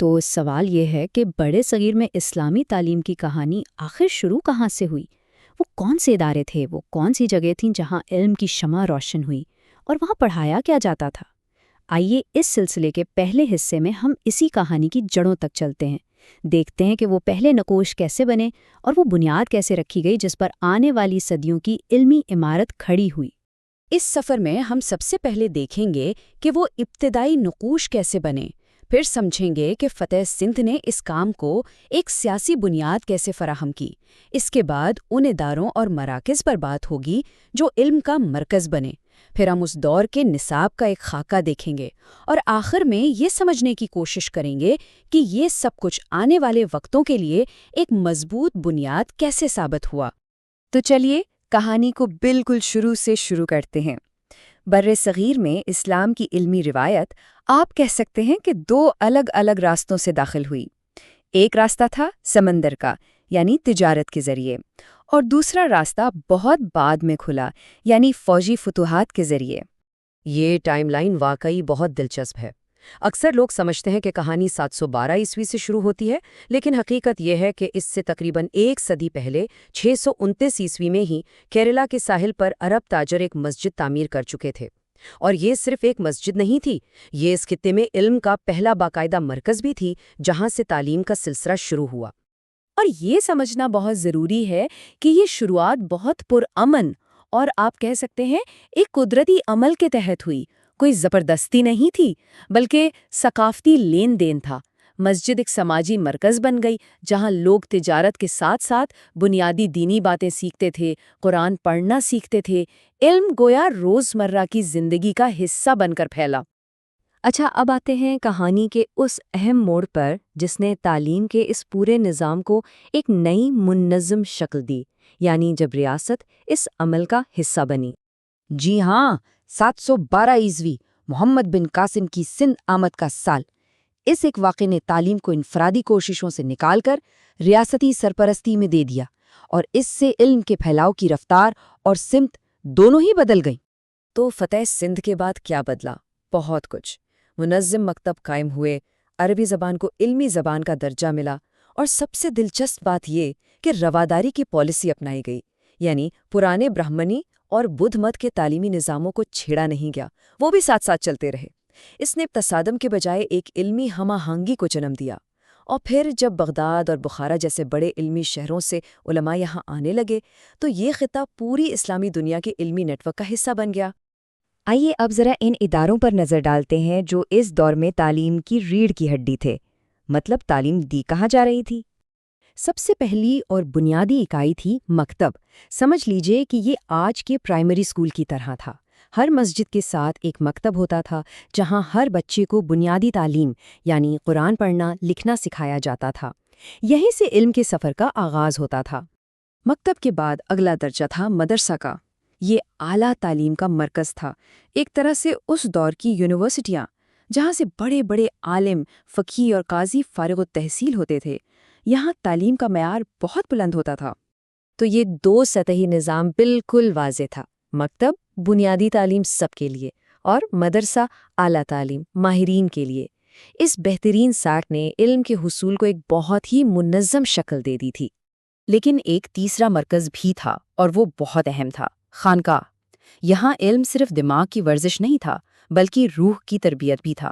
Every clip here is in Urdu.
تو سوال یہ ہے کہ بڑے صغیر میں اسلامی تعلیم کی کہانی آخر شروع کہاں سے ہوئی؟ وہ کون سے ادارے تھے، وہ کون سی جگہ تھیں جہاں علم کی شمع روشن ہوئی، اور وہاں پڑھایا کیا جاتا تھا؟ آئیے اس سلسلے کے پہلے حصے میں ہم اسی کہانی کی جڑوں تک چلتے ہیں، دیکھتے ہیں کہ وہ پہلے نقوش کیسے بنے اور وہ بنیاد کیسے رکھی گئی جس پر آنے والی صدیوں کی علمی عمارت کھڑی ہوئی۔ اس سفر میں ہم سب سے پہلے دیکھیں گے کہ وہ ابتدائی نقوش کیسے بنے، پھر سمجھیں گے کہ فتح سندھ نے اس کام کو ایک سیاسی بنیاد کیسے فراہم کی۔ اس کے بعد ان اداروں اور مراکز پر بات ہوگی جو علم کا مرکز بنے، پھر ہم اس دور کے نصاب کا ایک خاکہ دیکھیں گے، اور آخر میں یہ سمجھنے کی کوشش کریں گے کہ یہ سب کچھ آنے والے وقتوں کے لیے ایک مضبوط بنیاد کیسے ثابت ہوا۔ تو چلیے کہانی کو بالکل شروع سے شروع کرتے ہیں۔ برِ صغیر میں اسلام کی علمی روایت آپ کہہ سکتے ہیں کہ دو الگ الگ راستوں سے داخل ہوئی۔ ایک راستہ تھا سمندر کا، یعنی تجارت کے ذریعے، اور دوسرا راستہ بہت بعد میں کھلا، یعنی فوجی فتوحات کے ذریعے۔ یہ ٹائم لائن واقعی بہت دلچسپ ہے۔ اکثر لوگ سمجھتے ہیں کہ کہانی 712 عیسوی سے شروع ہوتی ہے، لیکن حقیقت یہ ہے کہ اس سے تقریباً ایک صدی پہلے 629 عیسوی میں ہی کیرلا کے ساحل پر عرب تاجر ایک مسجد تعمیر کر چکے تھے۔ اور یہ صرف ایک مسجد نہیں تھی، یہ اس خطے میں علم کا پہلا باقاعدہ مرکز بھی تھی جہاں سے تعلیم کا سلسلہ شروع ہوا۔ اور یہ سمجھنا بہت ضروری ہے کہ یہ شروعات بہت پرامن اور آپ کہہ سکتے ہیں ایک قدرتی عمل کے تحت ہوئی، کوئی زبردستی نہیں تھی، بلکہ ثقافتی لین دین تھا۔ مسجد ایک سماجی مرکز بن گئی جہاں لوگ تجارت کے ساتھ ساتھ بنیادی دینی باتیں سیکھتے تھے، قرآن پڑھنا سیکھتے تھے، علم گویا روزمرہ کی زندگی کا حصہ بن کر پھیلا۔ اچھا، اب آتے ہیں کہانی کے اس اہم موڑ پر جس نے تعلیم کے اس پورے نظام کو ایک نئی منظم شکل دی، یعنی جب ریاست اس عمل کا حصہ بنی۔ جی ہاں، 712 عیسوی محمد بن قاسم کی سندھ آمد کا سال۔ اس ایک واقعے نے تعلیم کو انفرادی کوششوں سے نکال کر ریاستی سرپرستی میں دے دیا، اور اس سے علم کے پھیلاؤ کی رفتار اور سمت دونوں ہی بدل گئیں۔ تو فتح سندھ کے بعد کیا بدلا؟ بہت کچھ۔ منظم مکتب قائم ہوئے، عربی زبان کو علمی زبان کا درجہ ملا، اور سب سے دلچسپ بات یہ کہ رواداری کی پالیسی اپنائی گئی، یعنی پرانے برہمنی اور بدھ مت کے تعلیمی نظاموں کو چھیڑا نہیں گیا، وہ بھی ساتھ ساتھ چلتے رہے۔ اس نے تصادم کے بجائے ایک علمی ہم آہنگی کو جنم دیا، اور پھر جب بغداد اور بخارا جیسے بڑے علمی شہروں سے علماء یہاں آنے لگے تو یہ خطہ پوری اسلامی دنیا کے علمی نیٹ ورک کا حصہ بن گیا۔ آئیے اب ذرا ان اداروں پر نظر ڈالتے ہیں جو اس دور میں تعلیم کی ریڑھ کی ہڈی تھے، مطلب تعلیم دی کہاں جا رہی تھی۔ سب سے پہلی اور بنیادی اکائی تھی مکتب۔ سمجھ لیجئے کہ یہ آج کے پرائمری اسکول کی طرح تھا۔ ہر مسجد کے ساتھ ایک مکتب ہوتا تھا جہاں ہر بچے کو بنیادی تعلیم یعنی قرآن پڑھنا لکھنا سکھایا جاتا تھا۔ یہیں سے علم کے سفر کا آغاز ہوتا تھا۔ مکتب کے بعد اگلا درجہ تھا مدرسہ کا۔ یہ اعلیٰ تعلیم کا مرکز تھا، ایک طرح سے اس دور کی یونیورسٹیاں، جہاں سے بڑے بڑے عالم، فقیہ اور قاضی فارغ التحصیل ہوتے تھے۔ یہاں تعلیم کا معیار بہت بلند ہوتا تھا۔ تو یہ دو سطحی نظام بالکل واضح تھا، مکتب بنیادی تعلیم سب کے لیے، اور مدرسہ اعلیٰ تعلیم ماہرین کے لیے۔ اس بہترین ساٹھ نے علم کے حصول کو ایک بہت ہی منظم شکل دے دی تھی۔ لیکن ایک تیسرا مرکز بھی تھا، اور وہ بہت اہم تھا، خانقاہ۔ یہاں علم صرف دماغ کی ورزش نہیں تھا بلکہ روح کی تربیت بھی تھا۔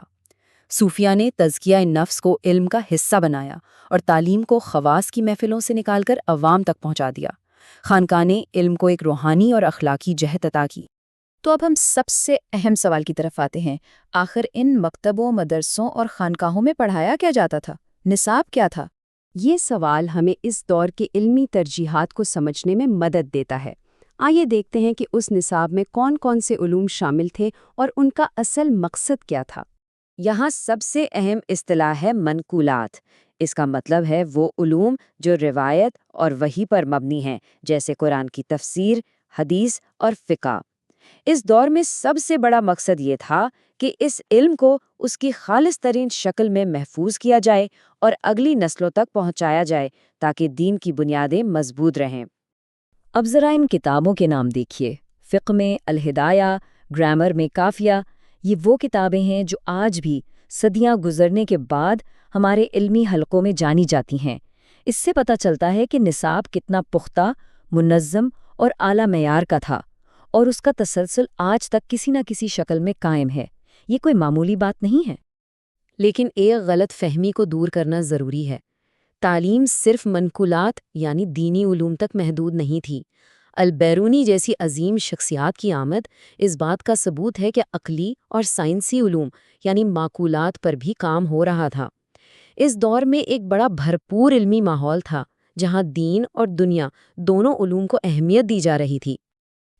صوفیہ نے تزکیہ نفس کو علم کا حصہ بنایا اور تعلیم کو خواص کی محفلوں سے نکال کر عوام تک پہنچا دیا۔ خانقاہ نے علم کو ایک روحانی اور اخلاقی جہت عطا کی۔ تو اب ہم سب سے اہم سوال کی طرف آتے ہیں، آخر ان مکتبوں، مدرسوں اور خانقاہوں میں پڑھایا کیا جاتا تھا؟ نصاب کیا تھا؟ یہ سوال ہمیں اس دور کے علمی ترجیحات کو سمجھنے میں مدد دیتا ہے۔ آئیے دیکھتے ہیں کہ اس نصاب میں کون کون سے علوم شامل تھے اور ان کا اصل مقصد کیا تھا۔ یہاں سب سے اہم اصطلاح ہے منقولات۔ اس کا مطلب ہے وہ علوم جو روایت اور وحی پر مبنی ہیں، جیسے قرآن کی تفسیر، حدیث اور فقہ۔ اس دور میں سب سے بڑا مقصد یہ تھا کہ اس علم کو اس کی خالص ترین شکل میں محفوظ کیا جائے اور اگلی نسلوں تک پہنچایا جائے تاکہ دین کی بنیادیں مضبوط رہیں۔ اب ذرا ان کتابوں کے نام دیکھیے۔ فقہ میں الہدایہ، گرامر میں کافیہ، یہ وہ کتابیں ہیں جو آج بھی صدیاں گزرنے کے بعد ہمارے علمی حلقوں میں جانی جاتی ہیں۔ اس سے پتہ چلتا ہے کہ نصاب کتنا پختہ، منظم اور اعلیٰ معیار کا تھا، اور اس کا تسلسل آج تک کسی نہ کسی شکل میں قائم ہے۔ یہ کوئی معمولی بات نہیں ہے۔ لیکن ایک غلط فہمی کو دور کرنا ضروری ہے۔ تعلیم صرف منقولات یعنی دینی علوم تک محدود نہیں تھی۔ البیرونی جیسی عظیم شخصیات کی آمد اس بات کا ثبوت ہے کہ عقلی اور سائنسی علوم یعنی معقولات پر بھی کام ہو رہا تھا۔ اس دور میں ایک بڑا بھرپور علمی ماحول تھا جہاں دین اور دنیا دونوں علوم کو اہمیت دی جا رہی تھی۔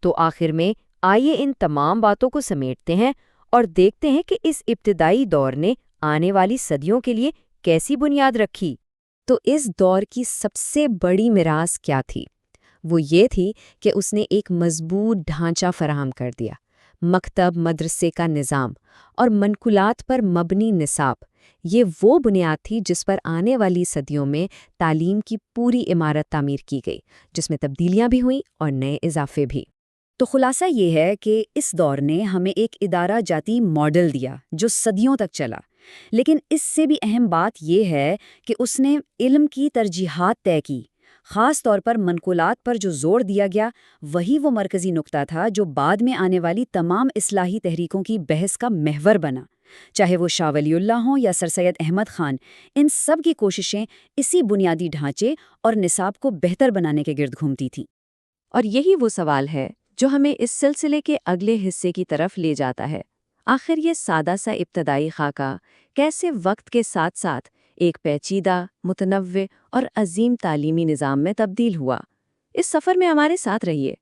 تو آخر میں آئیے ان تمام باتوں کو سمیٹتے ہیں اور دیکھتے ہیں کہ اس ابتدائی دور نے آنے والی صدیوں کے لیے کیسی بنیاد رکھی۔ تو اس دور کی سب سے بڑی میراث کیا تھی؟ وہ یہ تھی کہ اس نے ایک مضبوط ڈھانچہ فراہم کر دیا۔ مکتب، مدرسے کا نظام اور منقولات پر مبنی نصاب، یہ وہ بنیاد تھی جس پر آنے والی صدیوں میں تعلیم کی پوری عمارت تعمیر کی گئی، جس میں تبدیلیاں بھی ہوئیں اور نئے اضافے بھی۔ تو خلاصہ یہ ہے کہ اس دور نے ہمیں ایک ادارہ جاتی ماڈل دیا جو صدیوں تک چلا، لیکن اس سے بھی اہم بات یہ ہے کہ اس نے علم کی ترجیحات طے کی۔ خاص طور پر منقولات پر جو زور دیا گیا وہی وہ مرکزی نقطہ تھا جو بعد میں آنے والی تمام اصلاحی تحریکوں کی بحث کا محور بنا۔ چاہے وہ شاہ ولی اللہ ہوں یا سر سید احمد خان، ان سب کی کوششیں اسی بنیادی ڈھانچے اور نصاب کو بہتر بنانے کے گرد گھومتی تھیں۔ اور یہی وہ سوال ہے جو ہمیں اس سلسلے کے اگلے حصے کی طرف لے جاتا ہے۔ آخر یہ سادہ سا ابتدائی خاکہ کیسے وقت کے ساتھ ساتھ ایک پیچیدہ، متنوع اور عظیم تعلیمی نظام میں تبدیل ہوا؟ اس سفر میں ہمارے ساتھ رہیے۔